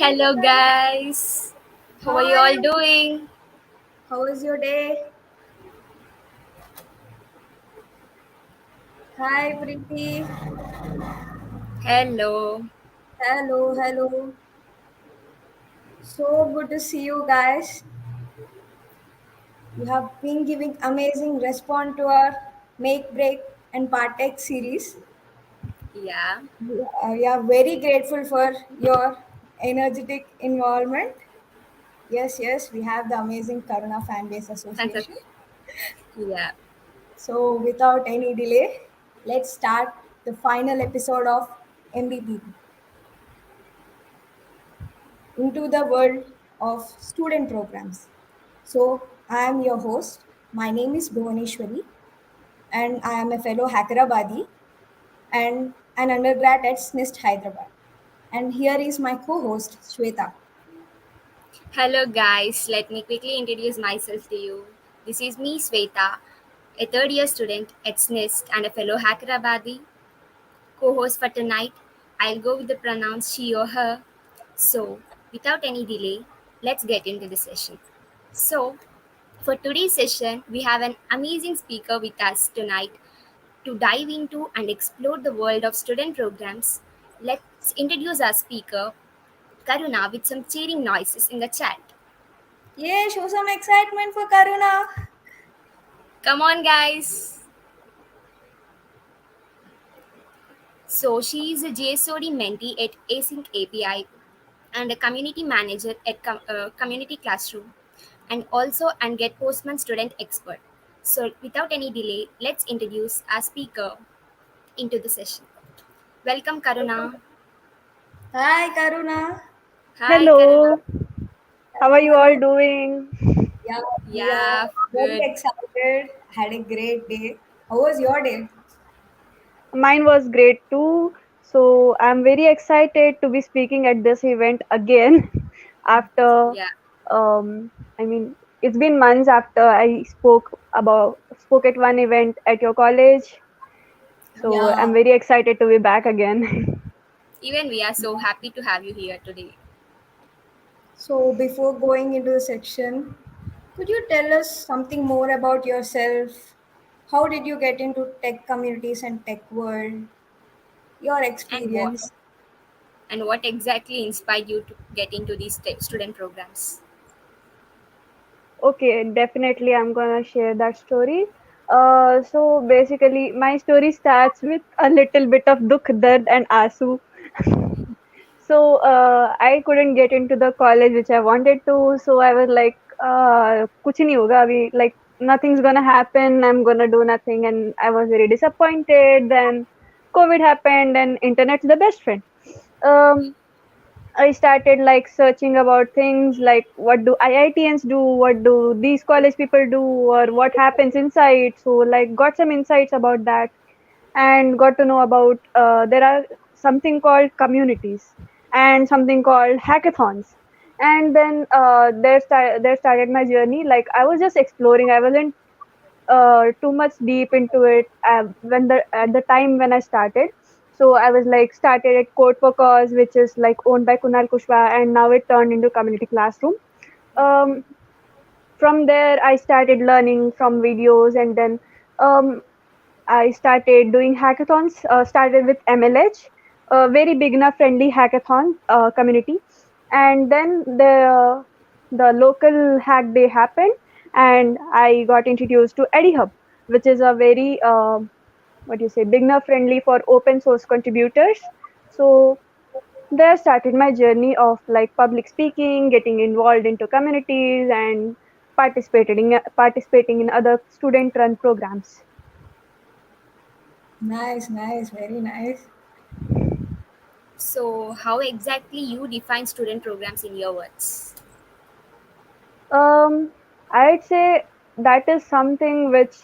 Hello, guys. How are you Hi, all doing? how was your day? Hi, Preeti. Hello. Hello, hello. So good to see you guys. You have been giving amazing response to our Make, Break, and Partake series. Yeah, We are very grateful for your energetic involvement. Yes, yes, we have the amazing Karuna Fan Base fantastic. Association. Yeah. So, without any delay, let's start the final episode of MBPP. Into the world of student programs. So, I am your host. My name is Bhuvaneshwari, and I am a fellow Hyderabadi and an undergrad at SNIST Hyderabad. And here is my co host, Shweta. Hello, guys. Let me quickly introduce myself to you. This is me, Sweta, a third year student at SNIST and a fellow Hyderabadi co host for tonight. I'll go with the pronouns she or her. So, without any delay, let's get into the session. So, for today's session, we have an amazing speaker with us tonight. To dive into and explore the world of student programs, let's introduce our speaker, Karuna, with some cheering noises in the chat. Yay, show some excitement for Karuna. Come on, guys! So, she is a JSOD mentee at Async API and a community manager at Community Classroom, and also an Get Postman student expert. So, without any delay, let's introduce our speaker into the session. Welcome, Karuna. Hi, Karuna. Hi, Karuna. Hello, how Hello, are you hello. all doing? Yeah, we are Yeah, very good. excited. Had a great day. How was your day? Mine was great too. So I'm very excited to be speaking at this event again after Yeah. I mean it's been months after I spoke at one event at your college. So I'm Yeah. very excited to be back again. Even we are so happy to have you here today. So, before going into the section, could you tell us something more about yourself? How did you get into tech communities and tech world? Your And what experience? exactly inspired you to get into these student programs? Okay, definitely I'm gonna share that story. So basically, my story starts with a little bit of dukh, dard, and asu. So I couldn't get into the college which I wanted to. So I was like, kuch nahi hoga abhi. Like nothing's gonna happen. I'm gonna do nothing, and I was very disappointed. Then COVID happened, and internet's the best friend. Um, I started like searching about things like what do IITians do, what do these college people do, or what happens inside. So like got some insights about that and got to know about there are something called communities and something called hackathons. And then there started my journey. Like I was just exploring. I wasn't too much deep into it when the at the time when I started. So I was like started at Code for Cause, which is like owned by Kunal Kushwaha, and now it turned into Community Classroom. Um, from there, I started learning from videos, and then um, I started doing hackathons. Started with MLH, a very beginner friendly hackathon community, and then the local hack day happened, and I got introduced to EdiHub, which is a very what do you say beginner friendly for open source contributors. So there started my journey of like public speaking, getting involved into communities, and participating in other student run programs. Nice, nice, very nice. So, how exactly you define student programs in your words? Um, I'd say that is something which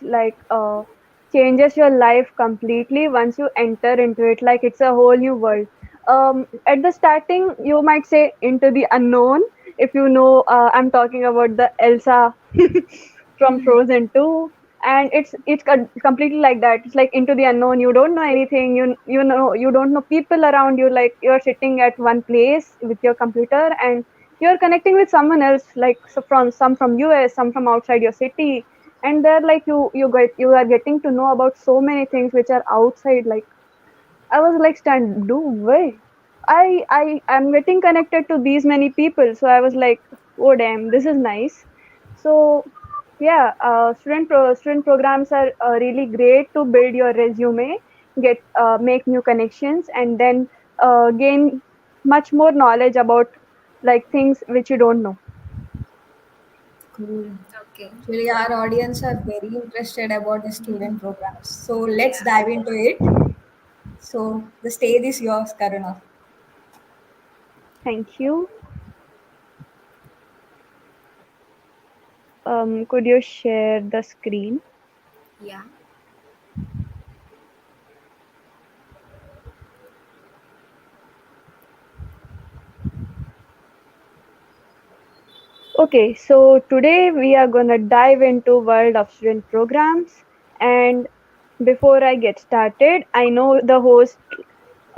changes your life completely once you enter into it. Like it's a whole new world. At the starting, you might say into the unknown. If you know, I'm talking about the Elsa from Frozen 2. and completely like that. It's like into the unknown. You don't know anything. You don't know people around you. Like you're sitting at one place with your computer, and you're connecting with someone else, like so from some from US, some from outside your city, and they're like you are getting to know about so many things which are outside. Like I was like, stand, do way. I'm getting connected to these many people. So I was like, oh damn, this is nice. So yeah, student programs are really great to build your resume, get make new connections, and then gain much more knowledge about like things which you don't know. Cool. Okay. Actually, our audience are very interested about the student programs. So let's Yeah. dive into it. So the stage is yours, Karuna. Thank you. Could you share the screen? Yeah. Okay, so today we are gonna dive into world of student programs, and before I get started, I know the host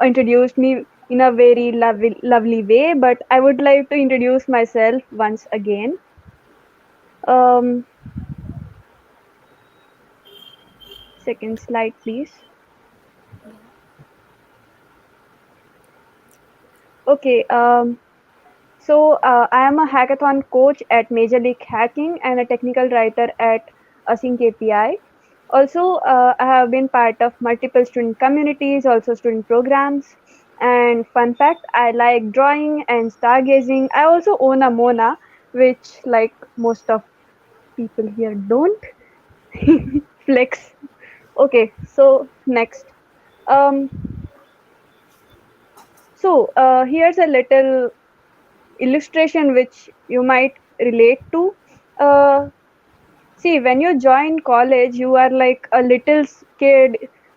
introduced me in a very lovely way, but I would like to introduce myself once again. Um, Second slide, please. Okay, I am a hackathon coach at Major League Hacking and a technical writer at Async API. Also, I have been part of multiple student communities, also student programs. And fun fact, I like drawing and stargazing. I also own a Mona, which like most of people here don't. Flex. Okay, so next. Um, Here's a little illustration which you might relate to. Uh, See, when you join college, you are like a little kid,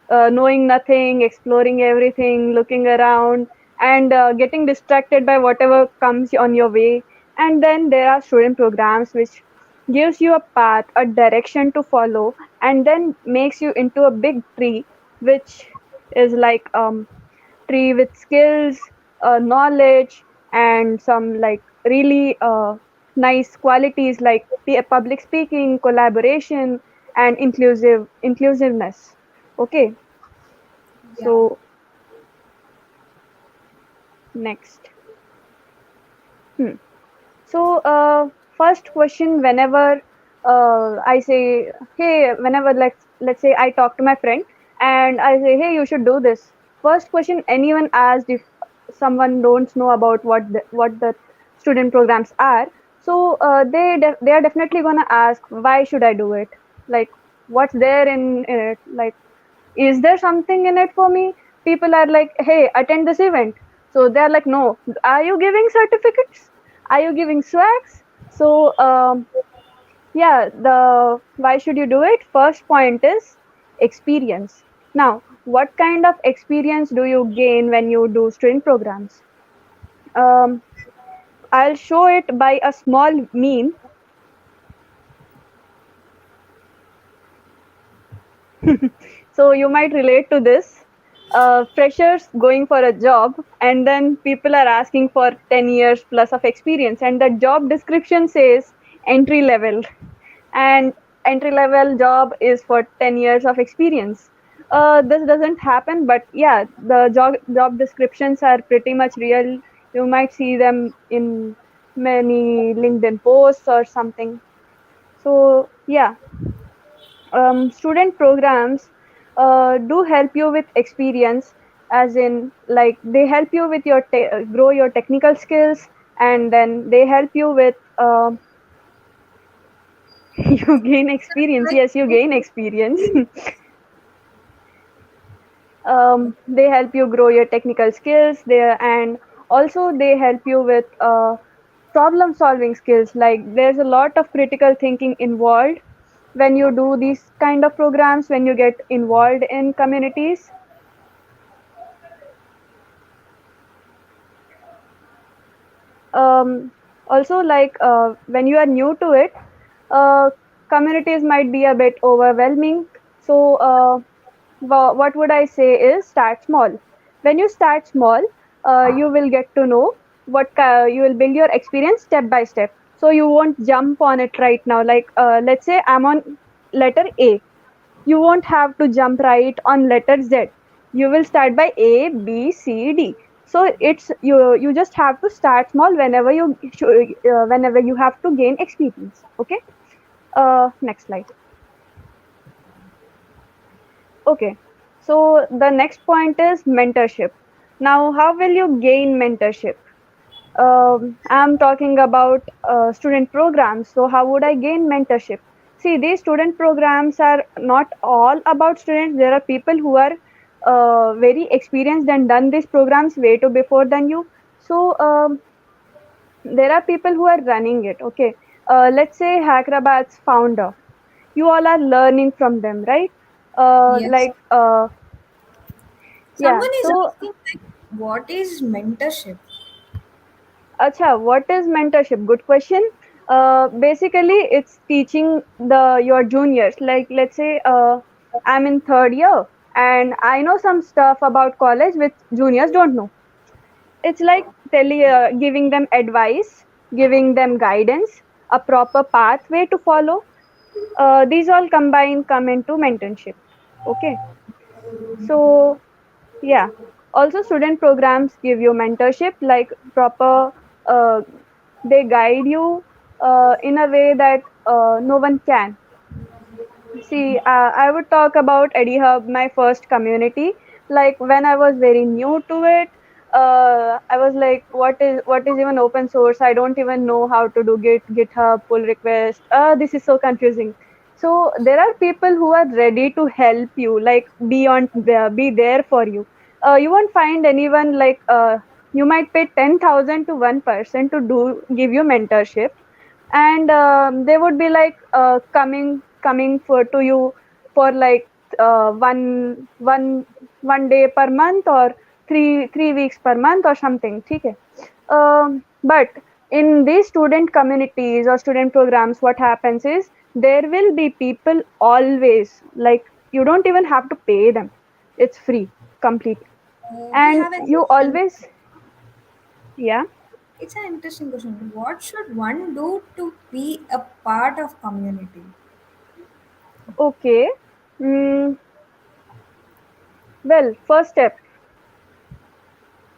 knowing nothing, exploring everything, looking around, and getting distracted by whatever comes on your way. And then there are student programs which gives you a path, a direction to follow, and then makes you into a big tree, which is like tree with skills, knowledge, and some like really nice qualities like public speaking, collaboration, and inclusiveness. Okay, Yeah. so next. Hmm. First question whenever I say, hey, whenever let's say I talk to my friend and I say, hey, you should do this. First question anyone asked if someone don't know about what the student programs are. So they are definitely gonna ask, why should I do it? Like, what's there in it? Like, is there something in it for me? People are like, hey, attend this event. So they're like, no. Are you giving certificates? Are you giving swags? So yeah, the why should you do it? First point is experience. Now, what kind of experience do you gain when you do student programs? um, I'll show it by a small meme. So you might relate to this. Freshers going for a job, and then people are asking for 10 years plus of experience, and the job description says entry level, and entry level job is for 10 years of experience. This doesn't happen, but yeah, the job descriptions are pretty much real. You might see them in many LinkedIn posts or something. So yeah, student programs do help you with experience, as in like they help you with your grow your technical skills, and then they help you with you gain experience. Like, Yes, you gain experience. They help you grow your technical skills there, and also they help you with problem solving skills. Like there's a lot of critical thinking involved when you do these kind of programs, when you get involved in communities. Also like when you are new to it, uh, communities might be a bit overwhelming. So, what would I say is start small. When you start small, you will get to know you will build your experience step by step. So you won't jump on it right now. Like, let's say I'm on letter A, you won't have to jump right on letter Z. You will start by A, B, C, D. So it's you just have to start small whenever you have to gain experience. Okay. Next slide. Okay. So the next point is mentorship. Now, how will you gain mentorship? I'm talking about student programs. So, how would I gain mentorship? See, these student programs are not all about students. There are people who are very experienced and done these programs way too before than you. So, there are people who are running it. Okay. Let's say Hyderabad's founder. You all are learning from them, right? Yes. Yeah. Someone is So asking like, what is mentorship? Acha, what is mentorship? Good question. Basically, it's teaching your juniors. Like, let's say, I'm in third year and I know some stuff about college which juniors don't know. It's like giving them advice, giving them guidance, a proper pathway to follow. These all combined come into mentorship. Okay, so yeah. Also, student programs give you mentorship, like proper. Uh, they guide you in a way that no one can. See, I would talk about EdiHub, my first community. Like when I was very new to it, I was like, "What is even open source? I don't even know how to do GitHub pull request. This is so confusing." So there are people who are ready to help you, like be there for you. You won't find anyone like you might pay 10,000 to one person to give you mentorship, and they would be like coming for to you for like one day per month or three weeks per month or something. Okay. But in these student communities or student programs, what happens is there will be people always, like you don't even have to pay them. It's free completely, We and have a you question. always. Yeah. It's an interesting question. What should one do to be a part of community? Okay. mm, well, first step,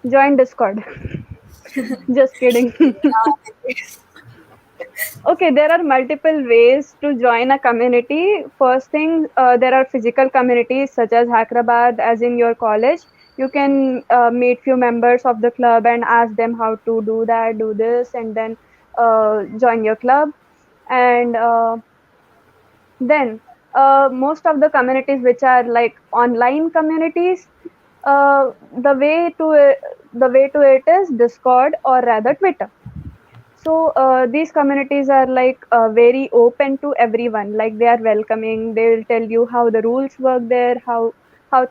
join Discord. Just kidding. Okay, there are multiple ways to join a community. First thing, there are physical communities such as Hyderabad, as in your college. You can meet few members of the club and ask them how to do that, do this, and then join your club. And then most of the communities which are like online communities, uh, the way to it, the way to it is Discord or rather Twitter. So these communities are like very open to everyone. Like they are welcoming. They will tell you how the rules work there, how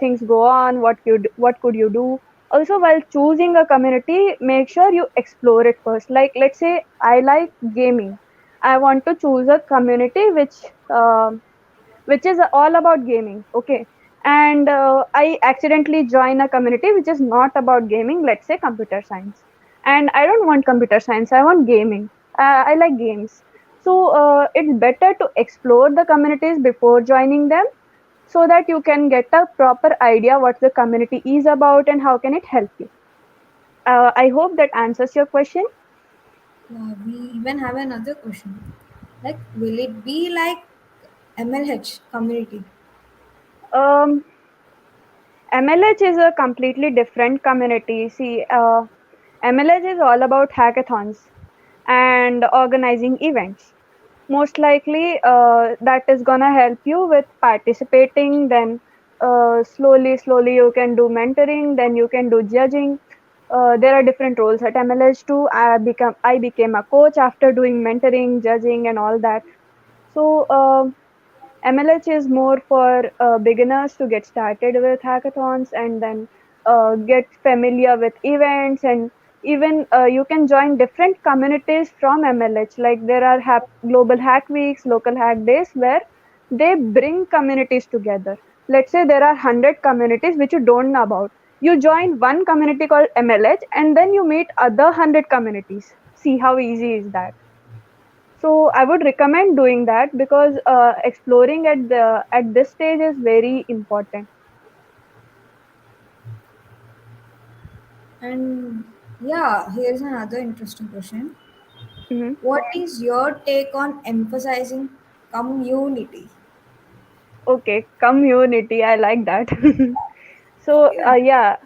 things go on, what could you do. Also, while choosing a community, make sure you explore it first. Like let's say I like gaming. I want to choose a community which is all about gaming. Okay. And I accidentally join a community which is not about gaming, let's say computer science. And I don't want computer science, I want gaming. I like games. So it's better to explore the communities before joining them, so that you can get a proper idea what the community is about and how can it help you. I hope that answers your question. We even have another question. Like, will it be like MLH community? um, MLH is a completely different community. See, MLH is all about hackathons and organizing events. Most likely, that is gonna help you with participating. Then, slowly, you can do mentoring. Then you can do judging. There are different roles at MLH too. I became a coach after doing mentoring, judging, and all that. So, MLH is more for beginners to get started with hackathons and then get familiar with events and even you can join different communities from MLH. Like there are global hack weeks, local hack days where they bring communities together. Let's say there are 100 communities which you don't know about. You join one community called MLH and then you meet other 100 communities. See how easy is that? So I would recommend doing that because exploring at this stage is very important. And yeah, here's another interesting question. Mhm. What is your take on emphasizing community? Okay, community. I like that. So Yeah, yeah,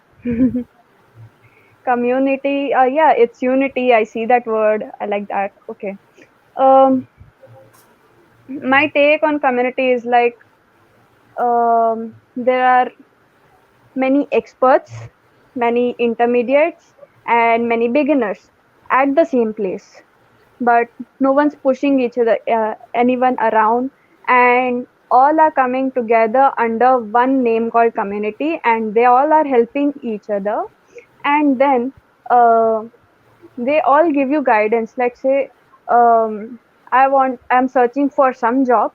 community. Yeah, it's unity. I see that word. I like that. Okay. Um, my take on community is like there are many experts, many intermediates, and many beginners at the same place. But no one's pushing each other, anyone around, and all are coming together under one name called community, and they all are helping each other. And then uh, they all give you guidance. Let's say I'm searching for some job,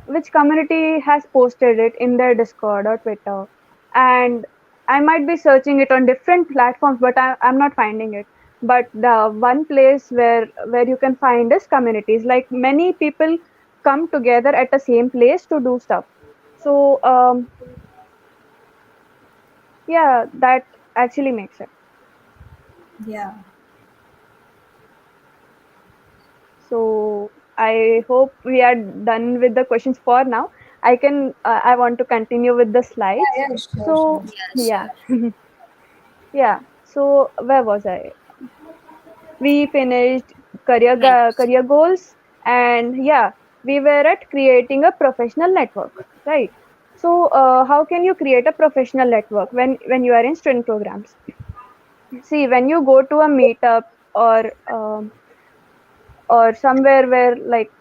which community has posted it in their Discord or Twitter, and I might be searching it on different platforms, but I'm not finding it. But the one place where you can find is communities. Like many people come together at the same place to do stuff. So yeah, that actually makes it. yeah, So I hope we are done with the questions for now. I want to continue with the slides. yeah, sure, sure. So Yeah, yeah, sure. yeah. So where was I? We finished Network. career goals, and yeah, we were at creating a professional network, right? So how can you create a professional network when you are in student programs? See, when you go to a meetup or somewhere where like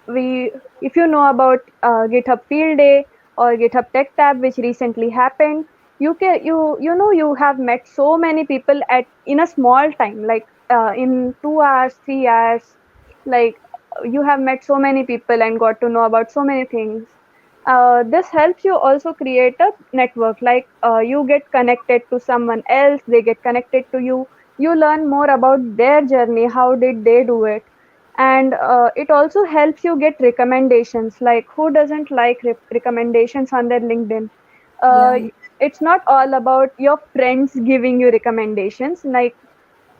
we if you know about GitHub field day or GitHub tech tab which recently happened, you know you have met so many people at in a small time, like in 2 hours 3 hours, like you have met so many people and got to know about so many things. This helps you also create a network, like you get connected to someone else, they get connected to you, you learn more about their journey, how did they do it. And it also helps you get recommendations, like who doesn't like recommendations on their LinkedIn. uh, Yeah, it's not all about your friends giving you recommendations, like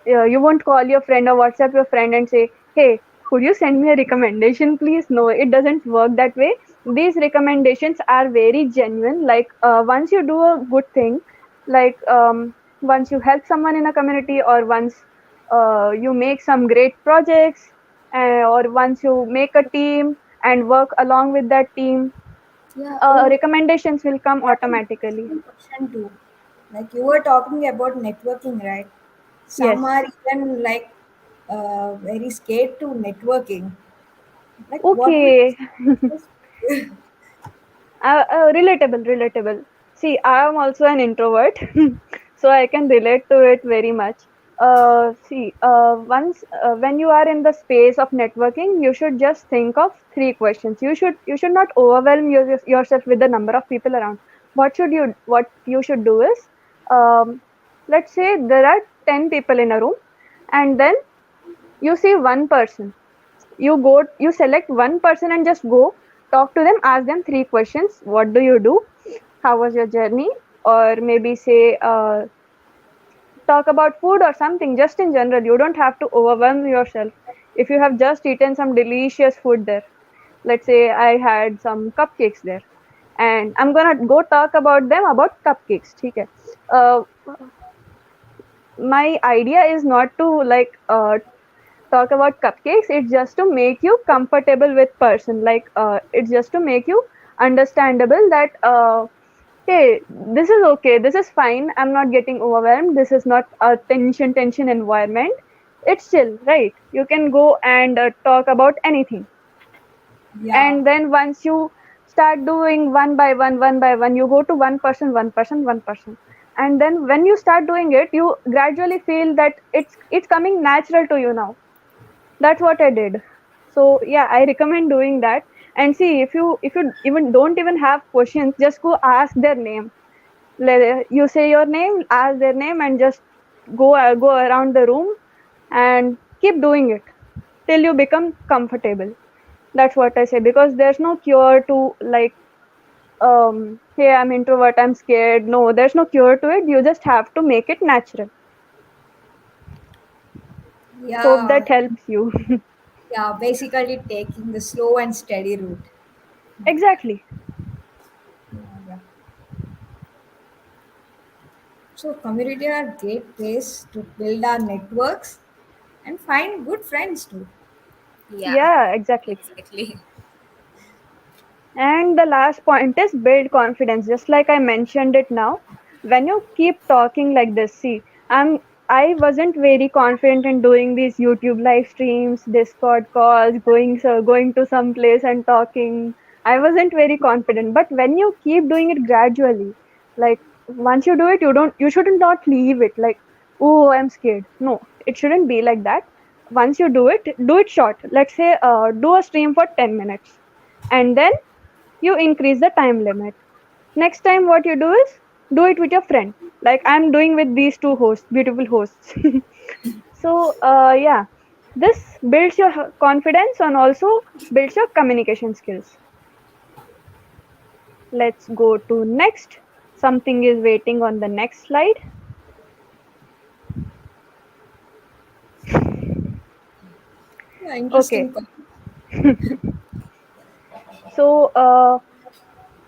you won't call your friend or WhatsApp your friend and say, hey, could you send me a recommendation, please? No, it doesn't work that way. These recommendations are very genuine. Like once you do a good thing, like once you help someone in a community, or once you make some great projects, or once you make a team and work along with that team, yeah. Oh, recommendations will come I have an automatically. interesting question too. Like you were talking about networking, right? Some Yes. are even like very scared to networking. Like, what would Okay. you say? Relatable, relatable. See, I am also an introvert, so I can relate to it very much. See, once when you are in the space of networking, you should just think of three questions. You should not overwhelm yourself with the number of people around. What you should do is, um, let's say there are 10 people in a room, and then you see one person, you select one person and just go talk to them, ask them three questions: what do you do, how was your journey, or maybe say talk about food or something, just in general. You don't have to overwhelm yourself. If you have just eaten some delicious food there, let's say I had some cupcakes there, and I'm gonna go talk about them about cupcakes, okay? uh, my idea is not to like talk about cupcakes, it's just to make you comfortable with person, like it's just to make you understandable that hey, this is okay, this is fine, I'm not getting overwhelmed, this is not a tension environment, it's chill, right? You can go and talk about anything. Yeah, And then once you start doing one by one, you go to one person, And then when you start doing it, you gradually feel that it's coming natural to you now. That's what I did. So yeah, I recommend doing that. And see, if you even don't even have questions, just go ask their name. You say your name, ask their name, and just go around the room and keep doing it till you become comfortable. That's what I say, because there's no cure to like, hey, I'm introvert, I'm scared. No, there's no cure to it. You just have to make it natural. Hope Yeah, that helps you. yeah, basically taking the slow and steady route. Exactly. Yeah. So community are great place to build our networks and find good friends too. Yeah, Yeah, exactly. exactly. And the last point is build confidence. Just like I mentioned it now, when you keep talking like this, see, I wasn't very confident in doing these YouTube live streams, Discord calls, going to some place and talking. I wasn't very confident. But when you keep doing it gradually, like once you do it, you shouldn't not leave it like, oh, I'm scared. No, it shouldn't be like that. Once you do it short. Let's say do a stream for 10 minutes, and then you increase the time limit. Next time, what you do is do it with your friend, like I'm doing with these two hosts, beautiful hosts. So, yeah, this builds your confidence and also builds your communication skills. Let's go to next. Something is waiting on the next slide. Yeah, Okay, interesting point. so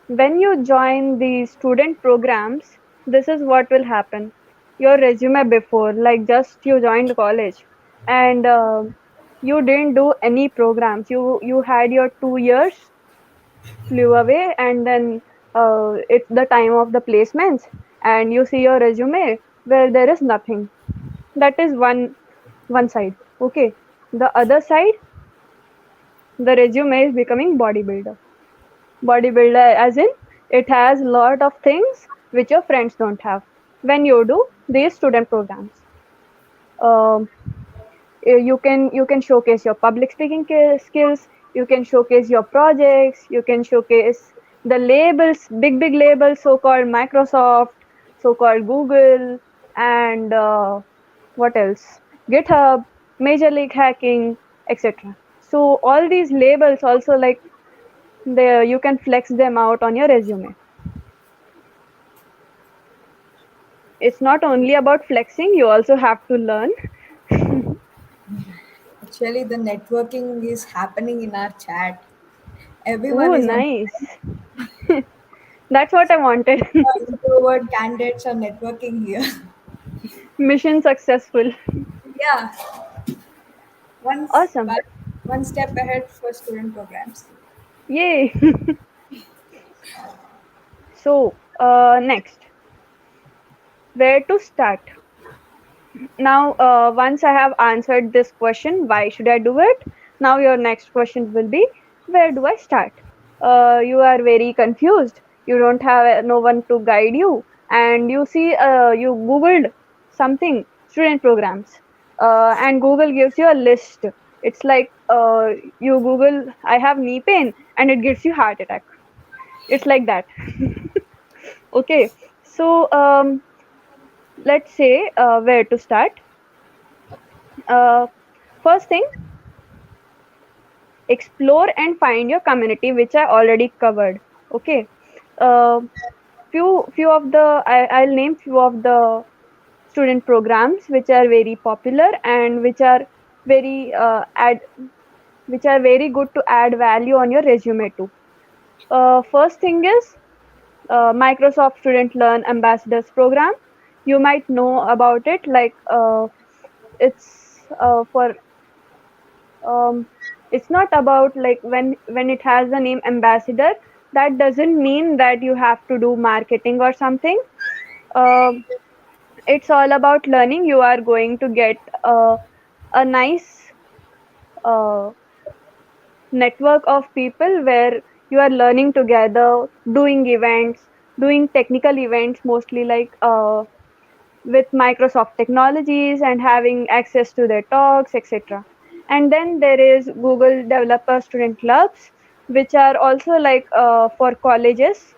when you join the student programs, this is what will happen. Your resume before, like just you joined college and you didn't do any programs. You had your 2 years flew away, and then it's the time of the placements, and you see your resume where there is nothing. That is one side. Okay, the other side, the resume is becoming bodybuilder, as in it has lot of things which your friends don't have when you do these student programs. um, you can showcase your public speaking skills, you can showcase your projects, you can showcase the labels, big labels, so called Microsoft, so called Google, and what else, GitHub, Major League Hacking, etc. So all these labels also, like, there you can flex them out on your resume. It's not only about flexing, you also have to learn. Actually, the networking is happening in our chat. Everyone Oh, is on. nice. That's what I wanted. Introvert candidates are networking here. Mission successful. Yeah, once Awesome. but one step ahead for student programs. Yay. So, next, where to start? Now, once I have answered this question, why should I do it? Now, your next question will be, where do I start? You are very confused. You don't have no one to guide you, and you see, you Googled something, student programs, and Google gives you a list. It's like you Google, I have knee pain, and it gives you heart attack. It's like that. Okay, so let's say where to start. Uh, First thing, explore and find your community, which I already covered. Okay, uh, few of the I'll name few of the student programs which are very popular and very uh, add which are very good to add value on your resume too. First thing is Microsoft Student Learn Ambassadors Program. You might know about it, like it's for it's not about like when it has the name ambassador, that doesn't mean that you have to do marketing or something. Um it's all about learning. You are going to get a nice uh, network of people where you are learning together, doing events, doing technical events, mostly like with Microsoft technologies and having access to their talks, etc. And then there is Google Developer Student Clubs, which are also like for colleges.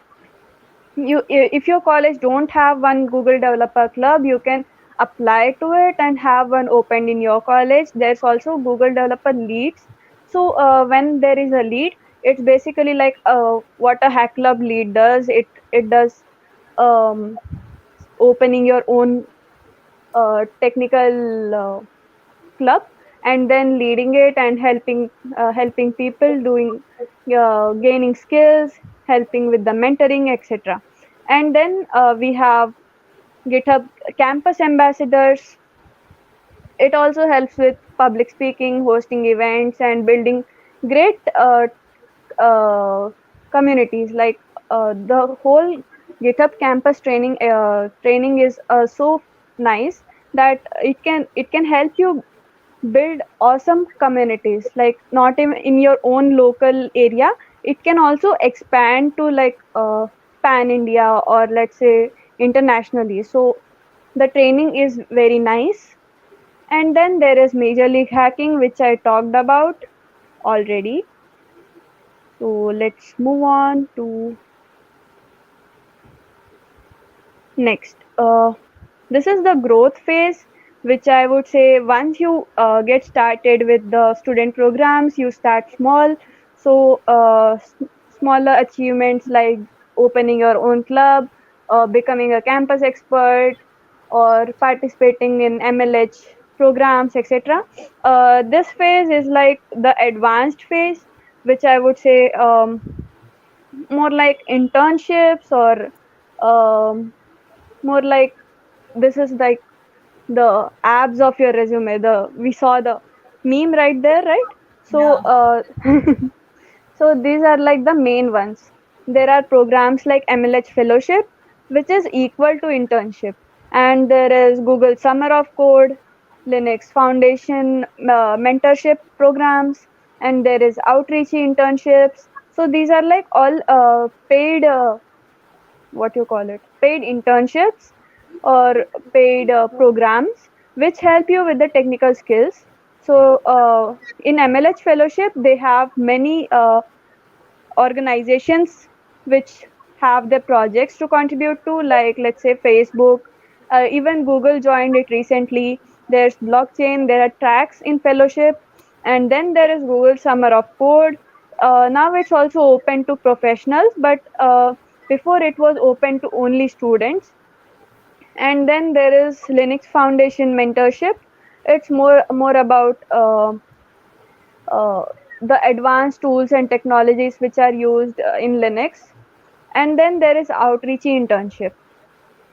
If your college don't have one Google Developer Club, you can apply to it and have one opened in your college. There's also Google Developer Leads. So when there is a lead, it's basically like what a hack club lead does. It does um, opening your own technical club and then leading it and helping people doing gaining skills, helping with the mentoring, etc. And then we have GitHub campus ambassadors. It also helps with public speaking, hosting events, and building great uh, communities. Like the whole GitHub campus training is so nice that it can help you build awesome communities, like not in your own local area. It can also expand to like pan India, or let's say internationally. So the training is very nice. And then there is major league hacking, which I talked about already. So let's move on to next. This is the growth phase, which I would say once you get started with the student programs, you start small. So, smaller achievements like opening your own club, becoming a campus expert, or participating in MLH programs, etc. This phase is like the advanced phase, which I would say more like internships, or more like this is like the abs of your resume. The we saw the meme right there, right? So Yeah. so these are like the main ones. There are programs like MLH fellowship, which is equal to internship, and there is Google Summer of Code, Linux Foundation mentorship programs, and there is outreach internships. So these are like all paid what you call it, paid internships or paid programs which help you with the technical skills. So in MLH fellowship they have many organizations which have their projects to contribute to, like let's say Facebook, even Google joined it recently. There's blockchain, there are tracks in fellowship, and then there is Google Summer of Code. Now it's also open to professionals, but before it was open to only students. And then there is Linux Foundation mentorship. It's more about uh, the advanced tools and technologies which are used in Linux. And then there is outreach internship.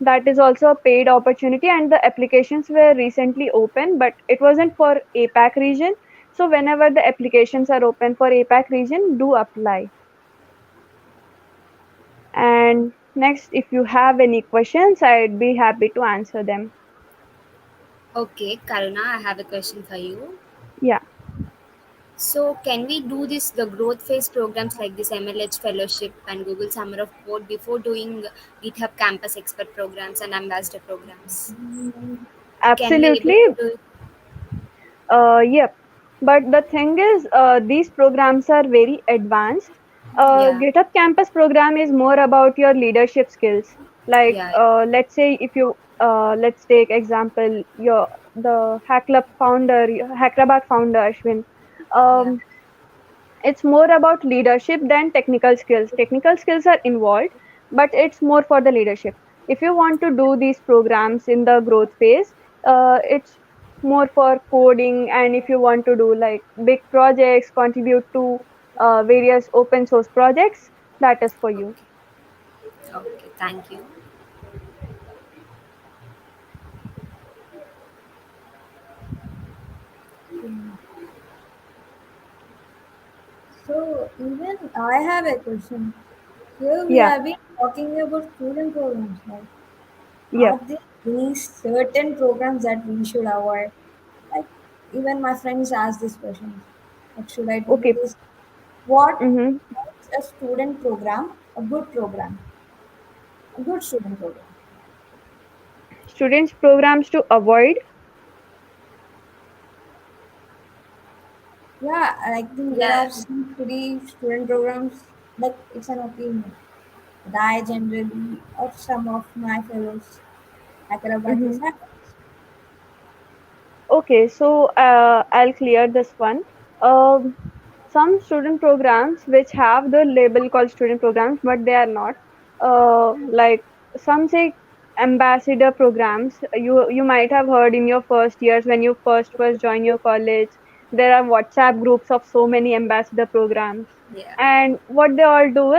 That is also a paid opportunity, and the applications were recently open, but it wasn't for APAC region. So whenever the applications are open for APAC region, do apply. And next, if you have any questions, I'd be happy to answer them. Okay, Karuna, I have a question for you. Yeah. So, can we do the growth phase programs like this MLH fellowship and Google Summer of Code before doing GitHub Campus Expert programs and Ambassador programs? Can we able Absolutely. to do it? Yep. But the thing is, these programs are very advanced. Yeah, GitHub Campus program is more about your leadership skills. Like, yeah, let's say if you, let's take example, the Hack Club founder, Hackrabat founder Ashwin. yeah. Um, it's more about leadership than technical skills. Technical skills are involved, but it's more for the leadership. If you want to do these programs in the growth phase, it's more for coding. And if you want to do like big projects, contribute to various open source projects, that is for you. Okay, okay. Thank you. Mm. So even I have a question. Here we Yeah. have been talking about student programs, right? Are Yep. there any certain programs that we should avoid? Like even my friends ask this question. Like should I do Okay. this? What Mm-hmm. makes a student program a good program? A good student program. Students programs to avoid. Yeah, I think there Yeah, are some pretty student programs, like it's an opinion. But I generally, or some of my fellows, acrobatics Mhm. have. Okay, so I'll clear this one. Um, some student programs which have the label called student programs, but they are not. Like some say ambassador programs. You might have heard in your first years when you first join your college. There are WhatsApp groups of so many ambassador programs, yeah, and what they all do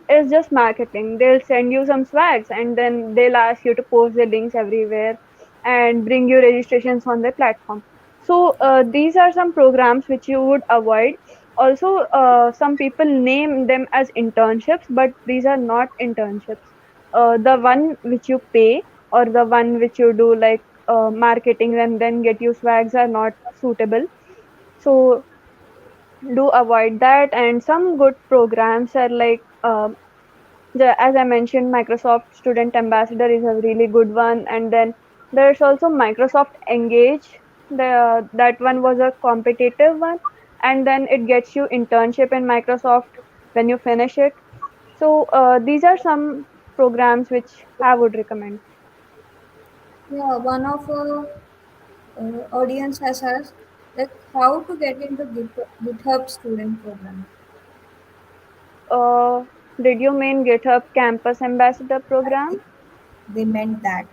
is just marketing. They'll send you some swags, and then they'll ask you to post the links everywhere and bring you registrations on the platform. So these are some programs which you would avoid. Also, some people name them as internships, but these are not internships. The one which you pay or the one which you do like marketing and then get you swags are not suitable. So do avoid that. And some good programs are like as I mentioned, Microsoft Student Ambassador is a really good one, and then there's also Microsoft Engage. That one was a competitive one, and then it gets you internship in Microsoft when you finish it. So these are some programs which I would recommend. Yeah, one of audience has asked, like, how to get into GitHub student program. Uh, did you mean GitHub Campus Ambassador I program? think they meant that.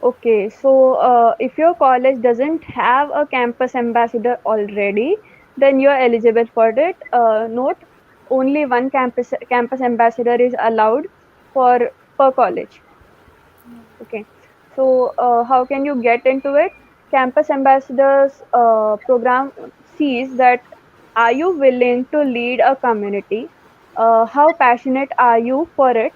Okay, so if your college doesn't have a campus ambassador already, then you are eligible for it. Note, only one campus ambassador is allowed for per college. Okay, so how can you get into it? Campus ambassadors program sees that are you willing to lead a community? How passionate are you for it?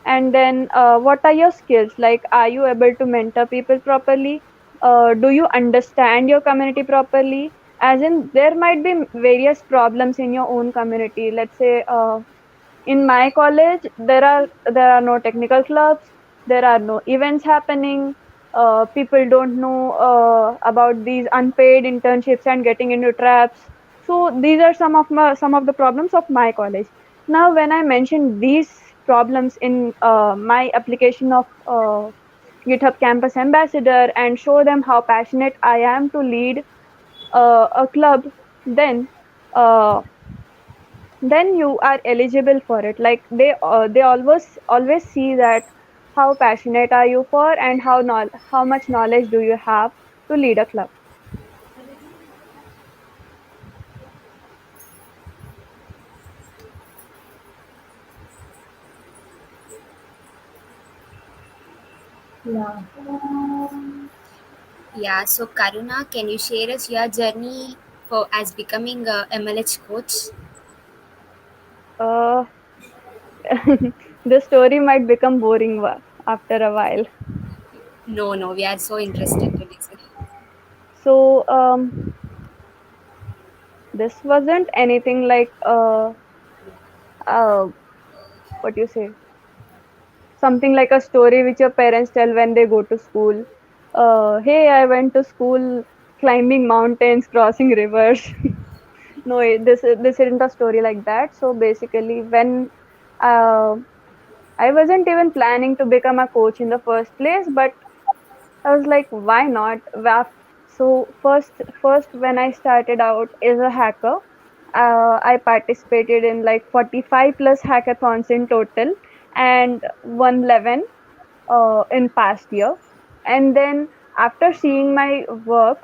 And then what are your skills, like are you able to mentor people properly, do you understand your community properly, as in there might be various problems in your own community. Let's say in my college there are no technical clubs, there are no events happening, people don't know about these unpaid internships and getting into traps. So these are some of the problems of my college. Now when I mention these problems in my application of GitHub Campus Ambassador and show them how passionate I am to lead a club, then uh, then you are eligible for it. Like they always see that how passionate are you for and how much knowledge do you have to lead a club. Yeah. yeah. So, Karuna, can you share us your journey for as becoming a MLH coach? uh, the story might become boring after a while. No, no, we are so interested to listen. So this wasn't anything like uh, what you say, something like a story which your parents tell when they go to school. Hey, I went to school climbing mountains, crossing rivers. No, this isn't a story like that. So basically, when uh, I wasn't even planning to become a coach in the first place, but I was like, why not? So first when I started out as a hacker, I participated in like 45 plus hackathons in total and won 11 in past year. And then after seeing my work,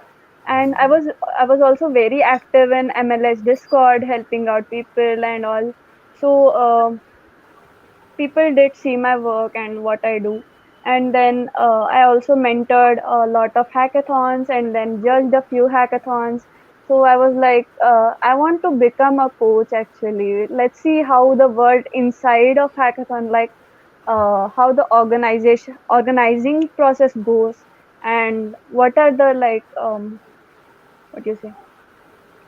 and I was also very active in MLS Discord, helping out people and all. So people did see my work and what I do. And then I also mentored a lot of hackathons and then judged a few hackathons. So I was like, I want to become a coach actually. Let's see how the world inside of hackathon, like how the organizing process goes, and what are the like what do you say,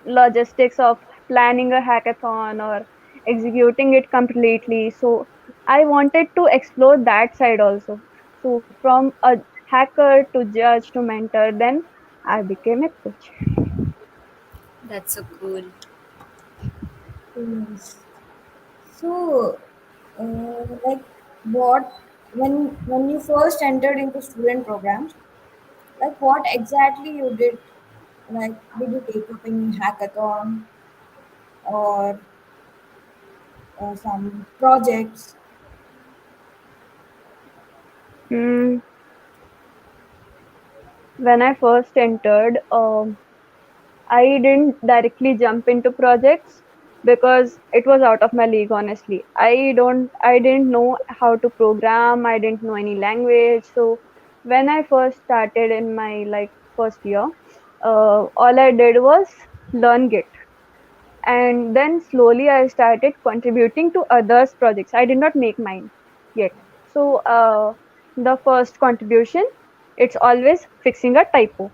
logistics of planning a hackathon or executing it completely. So I wanted to explore that side also. So from a hacker to judge to mentor, then I became a coach. That's so cool. Yes. So, like, what when you first entered into student programs, like, what exactly you did? Like, did you take up any hackathon or some projects? Mm, when I first entered, I didn't directly jump into projects because it was out of my league, honestly. I didn't know how to program, I didn't know any language. So when I first started in my like first year, all I did was learn Git. And then slowly I started contributing to others' projects. I did not make mine yet. So the first contribution, it's always fixing a typo,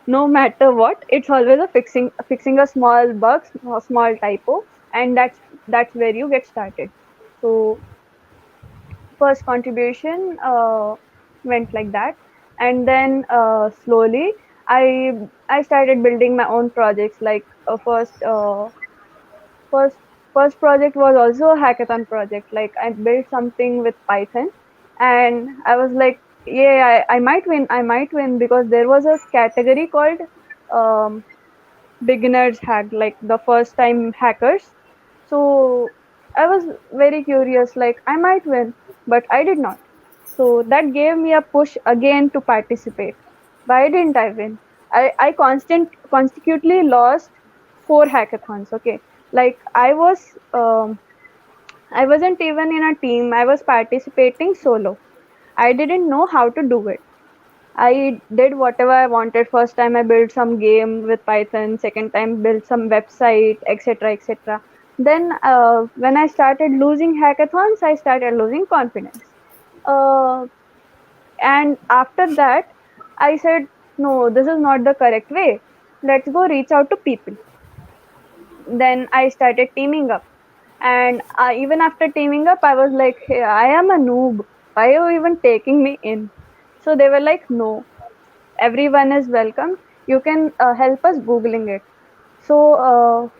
no matter what. It's always a fixing a small bug, a small typo, and that's where you get started. So first contribution went like that, and then slowly I started building my own projects. Like first first project was also a hackathon project. Like I built something with Python, and I was like, yeah, I might win, I might win, because there was a category called um, beginners hack, like the first time hackers. So I was very curious, like I might win, but I did not. So that gave me a push again to participate. Why didn't I win? I consecutively lost four hackathons. Okay, like I wasn't even in a team. I was participating solo. I didn't know how to do it. I did whatever I wanted. First time I built some game with Python, second time built some website, etc., etc. Then when I started losing hackathons, I started losing confidence. Uh, and after that, I said, no, this is not the correct way. Let's go reach out to people. Then I started teaming up. And even after teaming up, I was like, hey, I am a noob. Why are you even taking me in? So they were like, no, everyone is welcome. You can help us googling it. So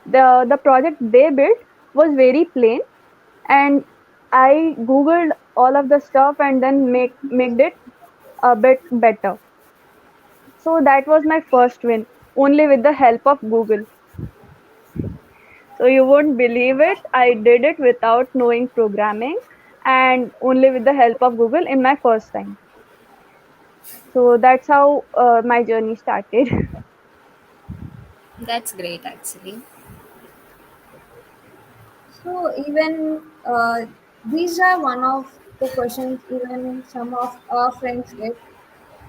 the project they built was very plain, and I googled all of the stuff and then made it a bit better. So that was my first win, only with the help of Google. So you won't believe it, I did it without knowing programming and only with the help of Google in my first time. So that's how my journey started. That's great, actually. So even these are one of the questions even some of our friends get.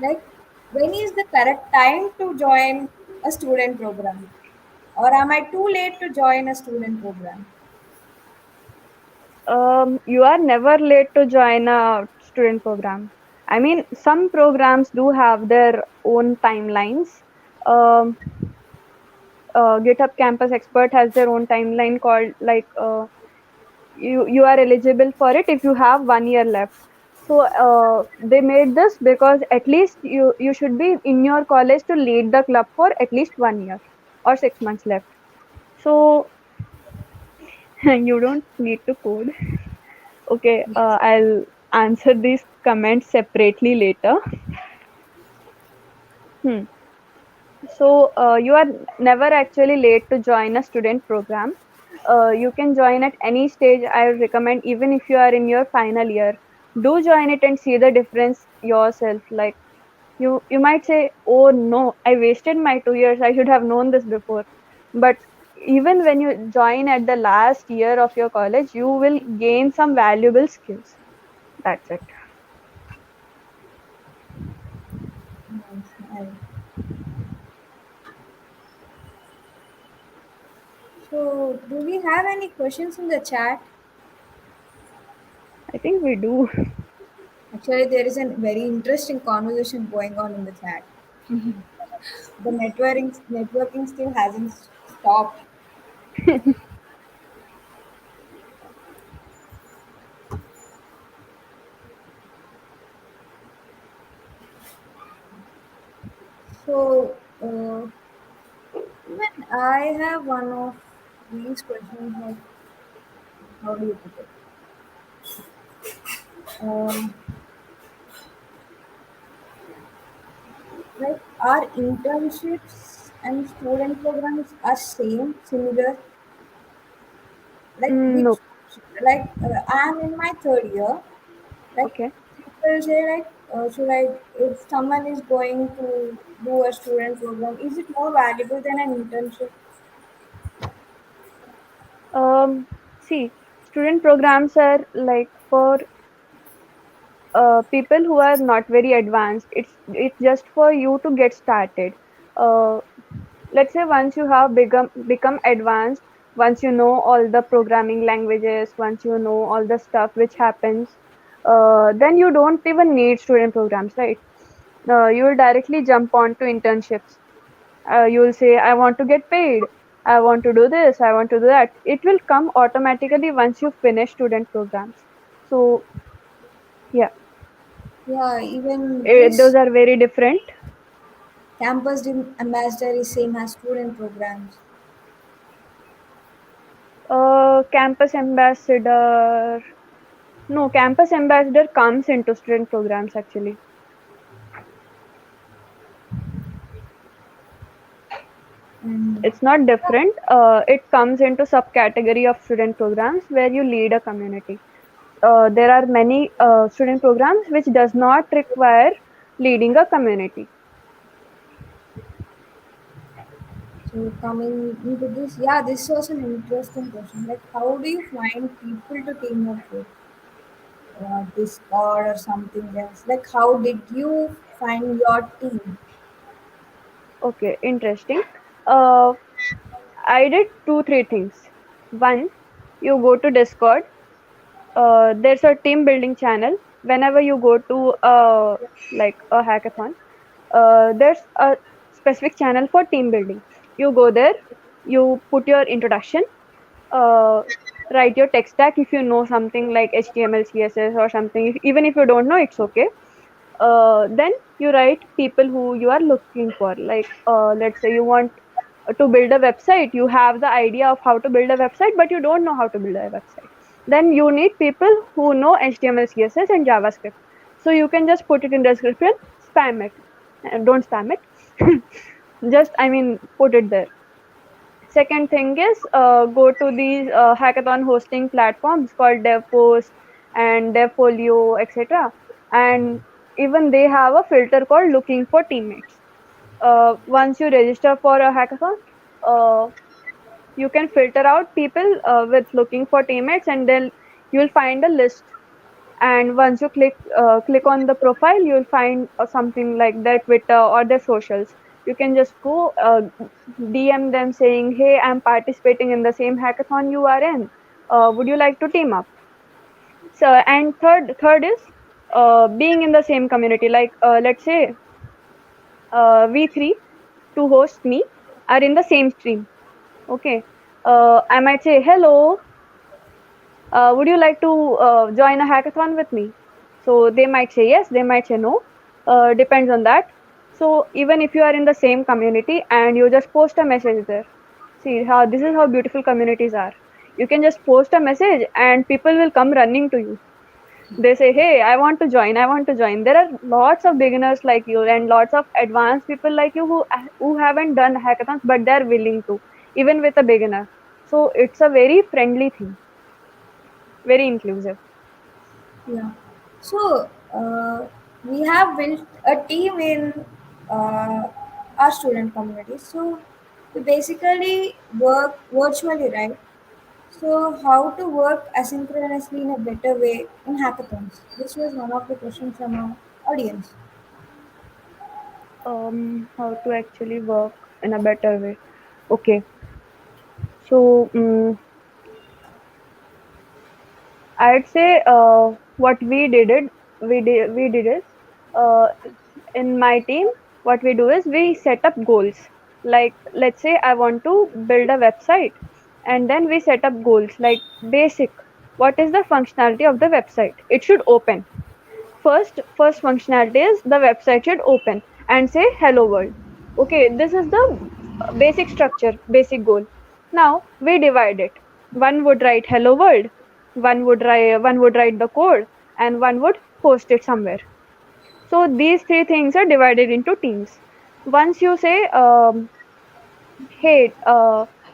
Like, when is the correct time to join a student program? Or am I too late to join a student program? You are never late to join a student program. I mean, some programs do have their own timelines. Um, GitHub Campus Expert has their own timeline called like you are eligible for it if you have 1 year left. So they made this because at least you should be in your college to lead the club for at least 1 year or 6 months left. So you don't need to code. Okay, Yes. I'll answer these comments separately later. Hmm. So you are never actually late to join a student program. You can join at any stage. I would recommend, even if you are in your final year, do join it and see the difference yourself. Like you might say, "Oh no, I wasted my 2 years. I should have known this before." But even when you join at the last year of your college, you will gain some valuable skills. That's it. Nice, nice. So, do we have any questions in the chat? I think we do. Actually, there is a very interesting conversation going on in the chat. The networking still hasn't stopped. So, even I have one of these questions like, how do you put it? Um, like, are internships and student programs are similar? Like, No. I am in my third year. Like, Okay. people say, like, should I, if someone is going to do a student program, is it more valuable than an internship? See, student programs are like for people who are not very advanced. It's just for you to get started. Uh, let's say once you have become advanced, once you know all the programming languages, once you know all the stuff which happens, then you don't even need student programs, right? You will directly jump on to internships. You will say, I want to get paid, I want to do this, I want to do that. It will come automatically once you finish student programs. So yeah, Yeah, even this those are very different. ambassador is same as student programs. Campus ambassador. No, campus ambassador comes into student programs actually. And It's not different. It comes into subcategory of student programs where you lead a community. There are many student programs which does not require leading a community. so coming into this, yeah, this was an interesting question. Like, how do you find people to team up with? Discord or something else? Like, how did you find your team? Okay, interesting. Uh, I did two, three things. One, you go to Discord. There's a team building channel. Whenever you go to like a hackathon, there's a specific channel for team building. You go there, you put your introduction, uh, write your tech stack if you know something like HTML, CSS or something. Even if you don't know, it's okay. Then you write people who you are looking for. Like, let's say you want to build a website, you have the idea of how to build a website, but you don't know how to build a website. Then you need people who know HTML, CSS, and JavaScript. So you can just put it in description, spam it, and don't spam it. Just, I mean, put it there. Second thing is go to these hackathon hosting platforms called DevPost and DevFolio, etc. And even they have a filter called looking for teammates. Once you register for a hackathon, uh, you can filter out people with looking for teammates, and then you will find a list. And once you click on the profile, you will find something like their Twitter or their socials. You can just go DM them saying, hey, I'm participating in the same hackathon you are in, would you like to team up? So, and third is being in the same community. Like, let's say we three to host me are in the same stream. Okay, I might say, hello, would you like to join a hackathon with me? So they might say yes, they might say no, depends on that. So even if you are in the same community and you just post a message there, see how this is how beautiful communities are. You can just post a message and people will come running to you. They say, hey, I want to join, I want to join. There are lots of beginners like you and lots of advanced people like you who haven't done hackathons, but they're willing to, even with a beginner. So it's a very friendly thing, very inclusive. Yeah. So we have built a team in uh, our student community. So we basically work virtually, right? So how to work asynchronously in a better way in hackathons? This was one of the questions from our audience. How to actually work in a better way. Okay, so I'd say what we did is uh, in my team, what we do is we set up goals. Like, let's say I want to build a website, and then we set up goals like basic. What is the functionality of the website? It should open. First functionality is the website should open and say hello world. Okay, this is the basic structure, basic goal. Now we divide it. One would write hello world, one would write the code, and one would post it somewhere. So these three things are divided into teams. Once you say, hey,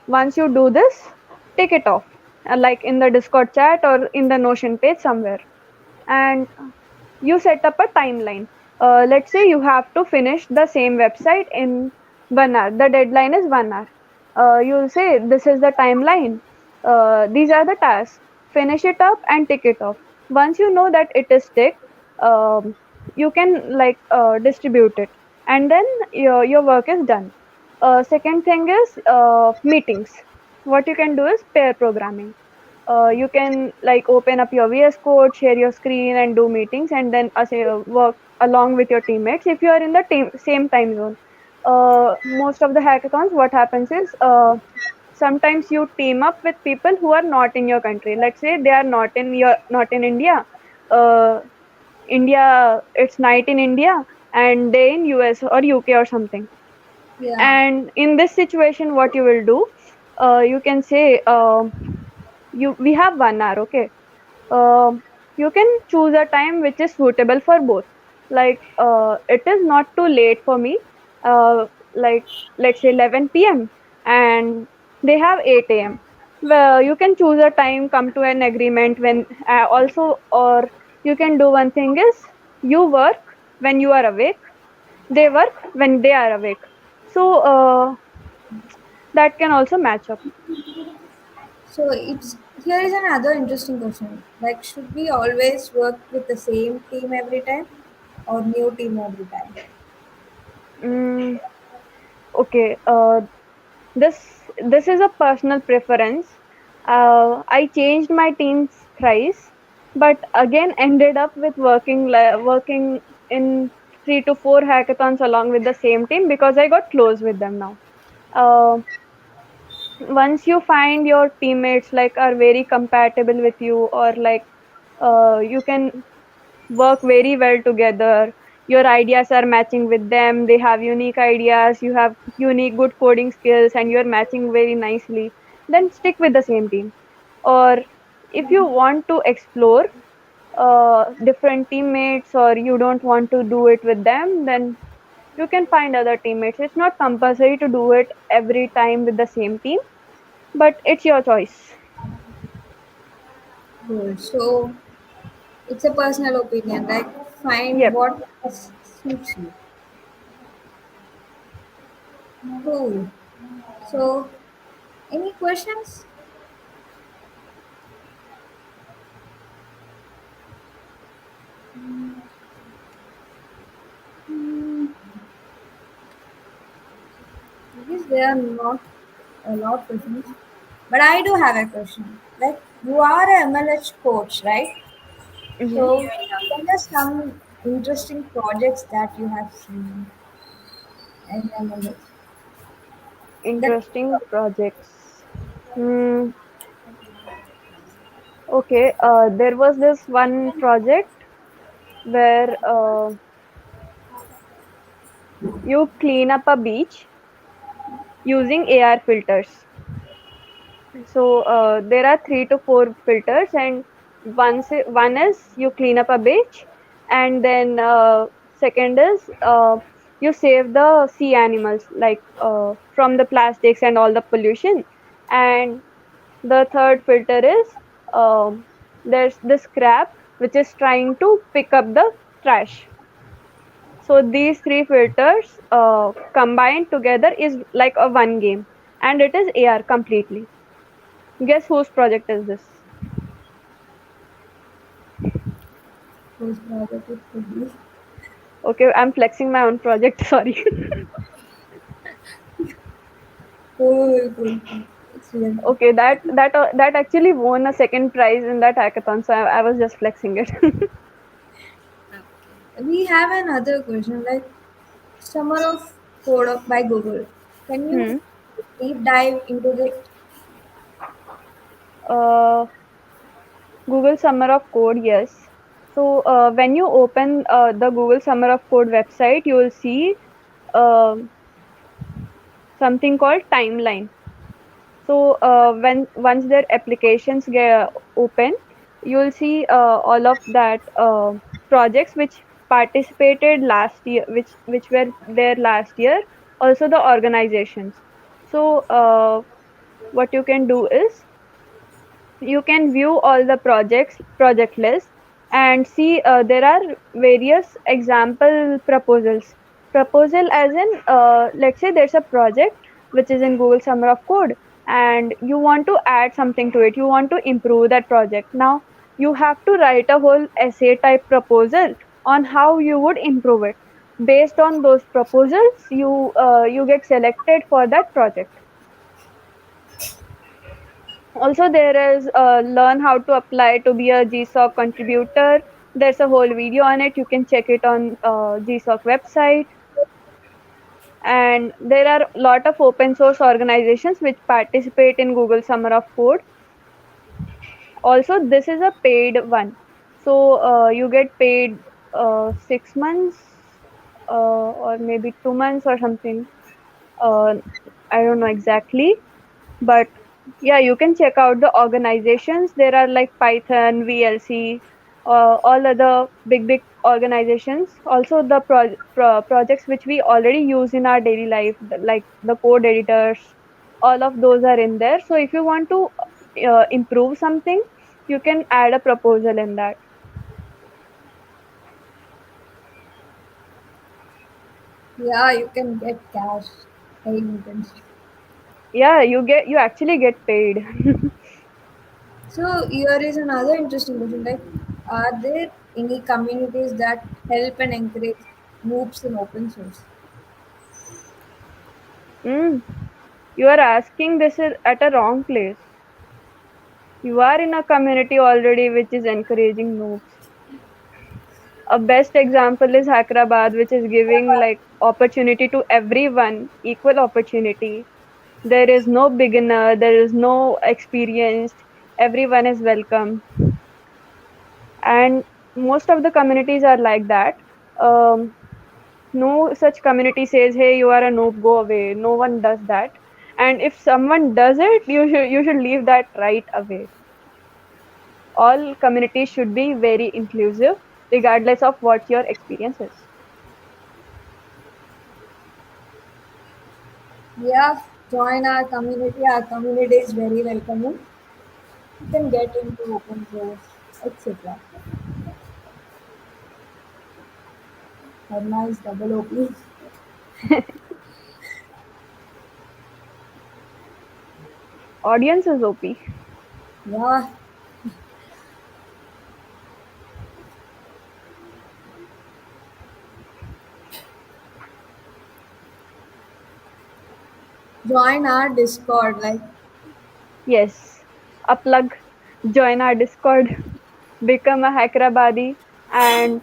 once you do this, take it off, like in the Discord chat or in the Notion page somewhere, and you set up a timeline. Let's say you have to finish the same website in 1 hour. The deadline is 1 hour. You'll say this is the timeline. These are the tasks. Finish it up and tick it off. Once you know that it is ticked, um, you can like distribute it, and then your work is done. Second thing is meetings. What you can do is pair programming. You can like open up your VS Code, share your screen, and do meetings, and then say, work along with your teammates if you are in the same time zone. Most of the hackathons, what happens is sometimes you team up with people who are not in your country. Let's say they are not in India. Uh, India, it's night in India, and day in US or UK or something. Yeah. And in this situation, what you will do, you can say, you we have 1 hour, okay. You can choose a time which is suitable for both. Like it is not too late for me. Like let's say 11 p.m. and they have 8 a.m. Well, you can choose a time, come to an agreement when also, or you can do one thing is you work when you are awake, they work when they are awake. So that can also match up. So it's here is another interesting question. Like, should we always work with the same team every time, or new team every time? Mm, okay. This is a personal preference. I changed my teams thrice, but again ended up with working in 3 to 4 hackathons along with the same team because I got close with them now. Uh, Once you find your teammates like are very compatible with you, or like you can work very well together, your ideas are matching with them, they have unique ideas, you have unique good coding skills, and you're matching very nicely, then stick with the same team. Or if you want to explore different teammates, or you don't want to do it with them, then you can find other teammates. It's not compulsory to do it every time with the same team, but it's your choice. Cool. So it's a personal opinion. Like, find Yep. what best suits you. Cool. So, any questions? Hmm, I guess there are not a lot of questions, but I do have a question. Like, you are a MLH coach, right? Hmm. So, tell us some interesting projects that you have seen in MLH. That Interesting projects. Hmm. Okay, there was this one project where you clean up a beach using AR filters. So there are 3 to 4 filters, and one is you clean up a beach, and then second is you save the sea animals, like from the plastics and all the pollution, and the third filter is there's this crab which is trying to pick up the trash. So these three filters combined together is like a one game, and it is AR completely. Guess whose project is this? those project it could be. Okay, I'm flexing my own project. Sorry. Cool, cool, cool. It's real. Okay, that actually won a second prize in that hackathon, so I was just flexing it. Okay. We have another question like Summer of Code of by Google. Can you Hmm. deep dive into it? Uh, Google Summer of Code, yes. So when you open the Google Summer of Code website, you will see. something called timeline. So when once their applications get open, you'll see all of that projects which participated last year, which were there last year. Also the organizations. So what you can do is you can view all the project list and see there are various example proposal as in let's say there's a project which is in Google Summer of Code, and you want to add something to it, you want to improve that project. Now you have to write a whole essay type proposal on how you would improve it. Based on those proposals, you get selected for that project. Also, there is learn how to apply to be a GSOC contributor. There's a whole video on it. You can check it on GSOC website. And there are a lot of open source organizations which participate in Google Summer of Code. Also, this is a paid one. So you get paid 6 months or maybe 2 months or something. Uh, I don't know exactly, but yeah, you can check out the organizations. There are like Python, VLC, all other big organizations. Also the projects which we already use in our daily life, like the code editors, all of those are in there. So if you want to improve something, you can add a proposal in that. Yeah, you can get cash paying internship. Yeah, you actually get paid. So here is another interesting question. Like, are there any communities that help and encourage moves in open source? Mm, you are asking this is at a wrong place. You are in a community already which is encouraging noobs. A best example is Hyderabad, which is giving like opportunity to everyone, equal opportunity. There is no beginner, there is no experienced, everyone is welcome. And most of the communities are like that. Um, no such community says, hey, you are a noob, go away. No one does that. And if someone does it, you should leave that right away. All communities should be very inclusive, regardless of what your experience is. Yeah, join our community. Our community is very welcoming. You can get into open source, etc. Harna is double OP. Audience is OP. Yeah, join our Discord. Like, Yes. A plug. Join our Discord. Become a Hackerabadi and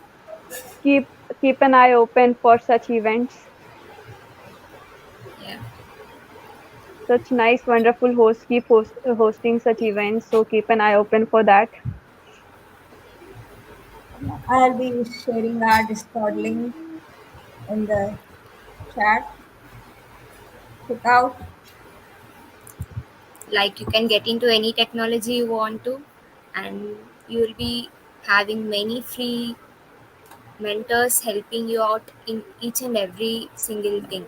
keep keep an eye open for such events. Yeah. Such nice, wonderful hosts keep hosting such events. So keep an eye open for that. I'll be sharing our Discord link in the chat. Check out. Like you can get into any technology you want to, and you'll be having many free mentors helping you out in each and every single thing.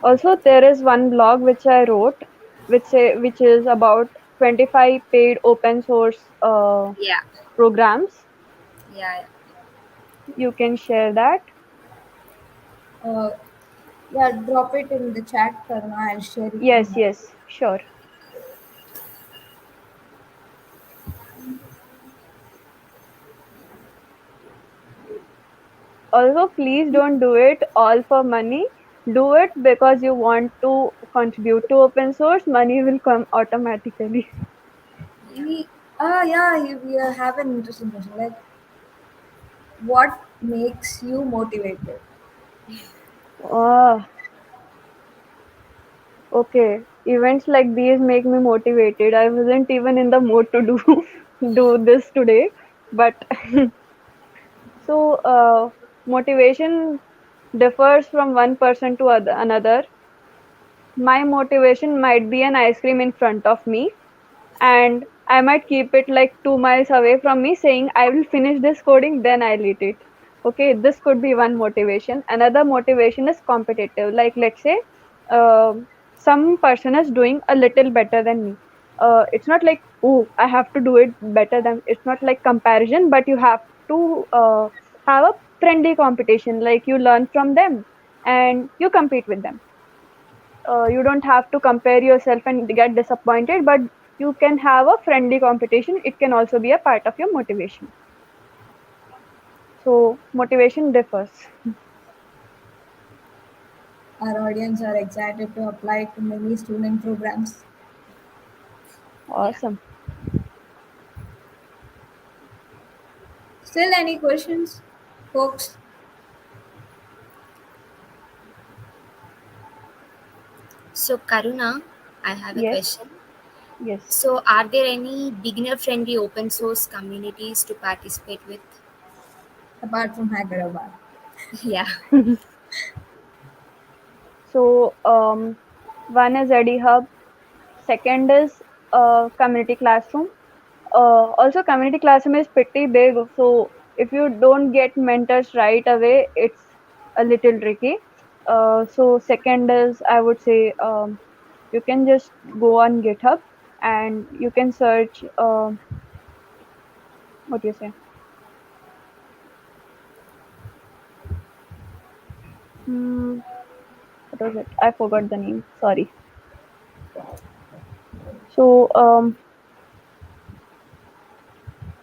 Also, there is one blog which I wrote, which is about 25 paid open source Yeah, programs. yeah, You can share that. Uh, yeah, drop it in the chat, Karna. I'll share it in Yes, my. yes, sure. Also, please don't do it all for money. Do it because you want to contribute to open source. Money will come automatically. Yeah, we have an interesting question. Like, what makes you motivated? Ah, okay. Events like these make me motivated. I wasn't even in the mood to do do this today, but so motivation. differs from one person to another. My motivation might be an ice cream in front of me, and I might keep it like 2 miles away from me, saying, I will finish this coding, then I'll eat it. Okay, this could be one motivation. Another motivation is competitive. Like, let's say, some person is doing a little better than me. It's not like, oh, I have to do it better than, it's not like comparison, but you have to have a friendly competition. Like, you learn from them and you compete with them. You don't have to compare yourself and get disappointed, but you can have a friendly competition. It can also be a part of your motivation. So motivation differs. Our audience are excited to apply to many student programs. Yeah. Awesome. Still any questions, folks? So, Karuna, I have a Yes, question. yes. So, are there any beginner friendly open source communities to participate with? Apart from Hyderabad. Yeah. So one is Eddie Hub, second is community classroom. Also, community classroom is pretty big, so if you don't get mentors right away, it's a little tricky. So second is, I would say, you can just go on GitHub and you can search, what do you say? Hmm, what was it? I forgot the name. Sorry. So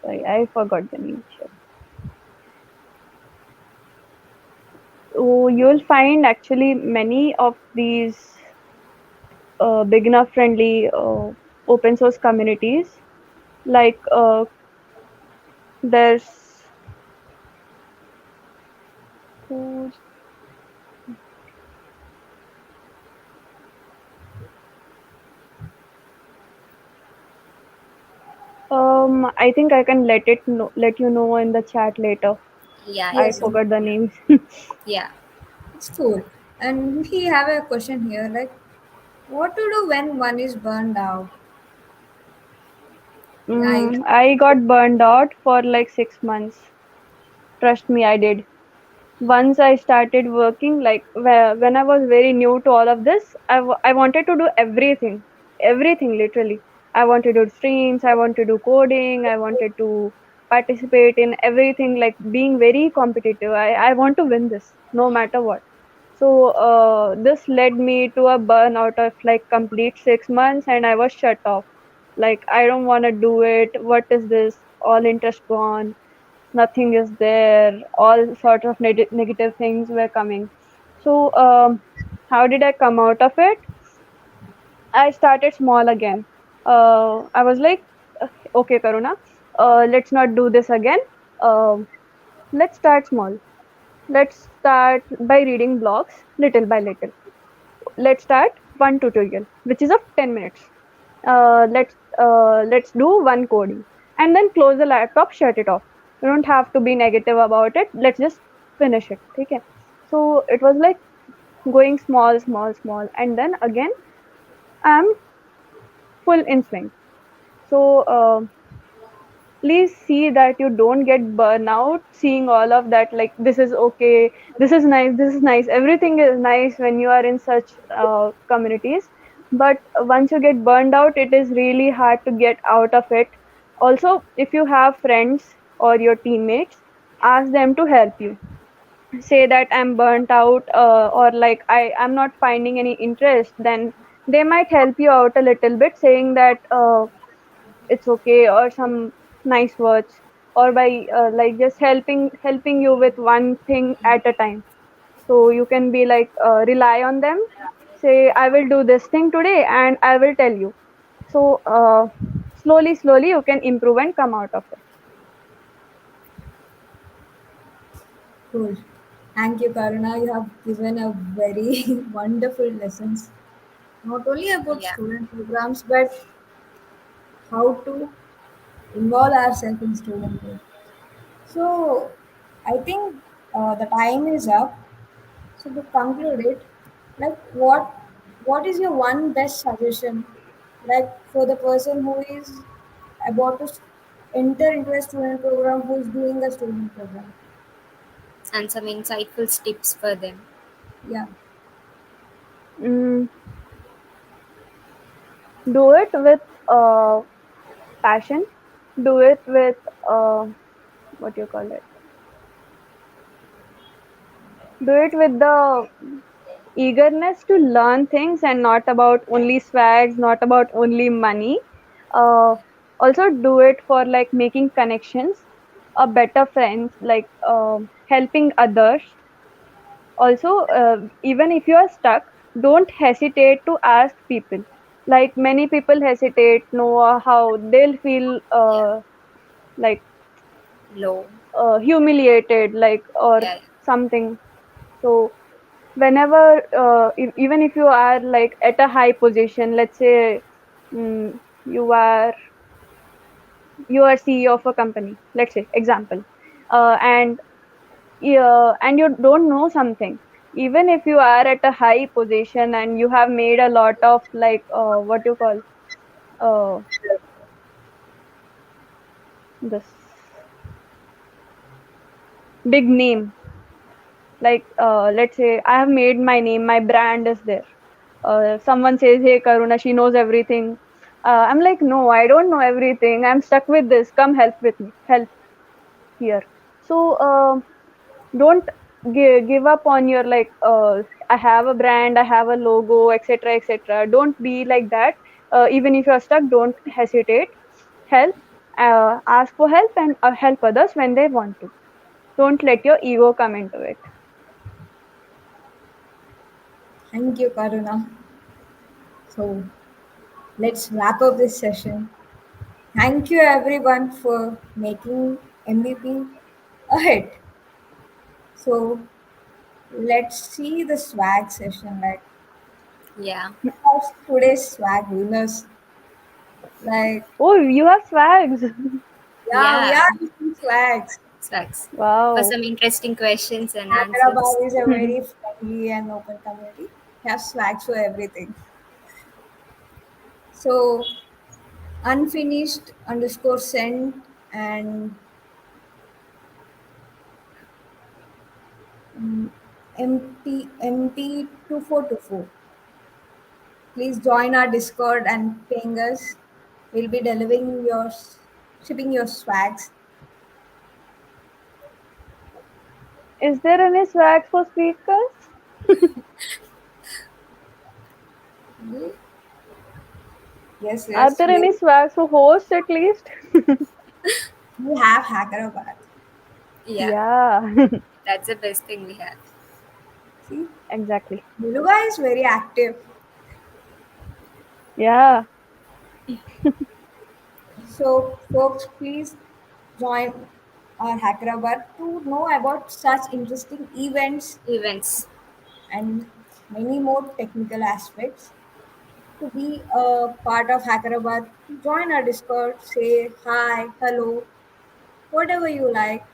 sorry, I forgot the name. Shit. So you'll find actually many of these beginner friendly open source communities. Like there's who's- I think I can let you know in the chat later. Yeah, I yeah, Yes, no. forgot the names. Yeah. it's cool. And we have a question here like, what to do when one is burned out? Like, I got burned out for like 6 months. Trust me, I did. Once I started working, like when I was very new to all of this, I wanted to do everything, everything literally. I wanted to do streams, I wanted to do coding, I wanted to participate in everything, like being very competitive. I want to win this no matter what. So this led me to a burnout of like complete 6 months, and I was shut off. Like I don't want to do it. What is this? All interest gone, nothing is there, all sorts of negative things were coming. So how did I come out of it? I started small again. I was like, okay, Karuna, let's not do this again. uh, let's start small. Let's start by reading blogs little by little. Let's start one tutorial which is of 10 minutes. Let's do one coding and then close the laptop, shut it off. You don't have to be negative about it, let's just finish it. Okay, so it was like going small, small, small, and then again I'm full in swing. So please see that you don't get burnout seeing all of that, like this is okay, this is nice, this is nice, everything is nice when you are in such communities. But once you get burned out, it is really hard to get out of it. Also, if you have friends or your teammates, ask them to help you. Say that I'm burnt out, or like I'm not finding any interest, then they might help you out a little bit, saying that it's okay, or some nice words, or by like just helping you with one thing at a time. So you can be like rely on them. Say, I will do this thing today and I will tell you. So slowly slowly you can improve and come out of it. cool. Thank you, Karuna. You have given a very wonderful lessons, not only about Yeah. student programs, but how to involve ourselves in student programs. So, I think the time is up. So to conclude it, like what is your one best suggestion, like for the person who is about to enter into a student program, who is doing a student program? and some insightful tips for them. Yeah, Mm, do it with passion. Do it with what you call it. Do it with the eagerness to learn things and not about only swags, not about only money. Uh, Also do it for like making connections, a better friends, like helping others. Also, even if you are stuck, don't hesitate to ask people. Like many people hesitate, know how they'll feel Yeah, like low. humiliated, like or Yeah, something. So whenever even if you are like at a high position, let's say mm, you are CEO of a company, let's say example, and and you don't know something, even if you are at a high position and you have made a lot of like what you call uh, this big name, like let's say I have made my name, my brand is there. Someone says, "Hey, Karuna, she knows everything." I'm like, "No, I don't know everything. I'm stuck with this. Come help with me. Help here." So don't give up on your like. I have a brand. I have a logo, etc., etc. Don't be like that. Even if you're stuck, don't hesitate. Help. Ask for help and help others when they want to. Don't let your ego come into it. thank you, Karuna. So let's wrap up this session. Thank you everyone for making MVP a hit. So let's see the swag session. Like yeah, today's swag winners. Like Oh, you have swags. yeah, we yeah. are using swags. Facts. For Wow. some interesting questions and answers. Hyderabad is a very friendly and open community. We have swags for everything. So unfinished underscore sent and MT 2424. Please join our Discord and ping us. We'll be delivering your shipping your swags. Is there any swags for speakers? Yes, Are yes, there any swags for hosts at least? we have Hyderabad. Yeah, Yeah, that's the best thing we have. See, exactly. Muluga is very active. Yeah. So, folks, please join our Hyderabad to know about such interesting events Events. and many more technical aspects. To be a part of Hyderabad, join our Discord, say hi, hello, whatever you like.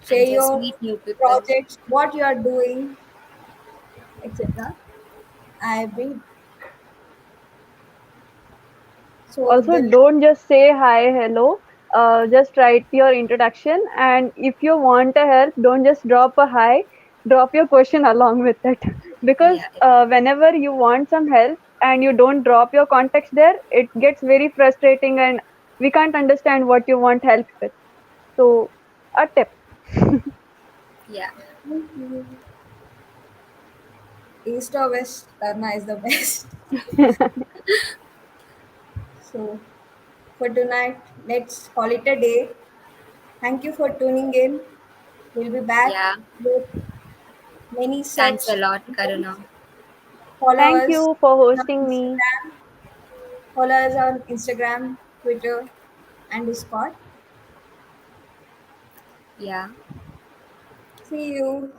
Share And just your meet new people. projects, what you are doing, etc. I be so Also, don't just say hi, hello. Just write your introduction, and if you want a help, don't just drop a hi. Drop your question along with it. Because Yeah, whenever you want some help and you don't drop your context there, it gets very frustrating, and we can't understand what you want help with. So, a tip. yeah, thank you. East or West, Tarna is the best. So for tonight, let's call it a day. Thank you for tuning in. We'll be back yeah. with many Thanks such a lot, events. Karuna. Follow Thank us you for on hosting me. Instagram. Follow us on Instagram, Twitter, and Discord. Yeah. See you.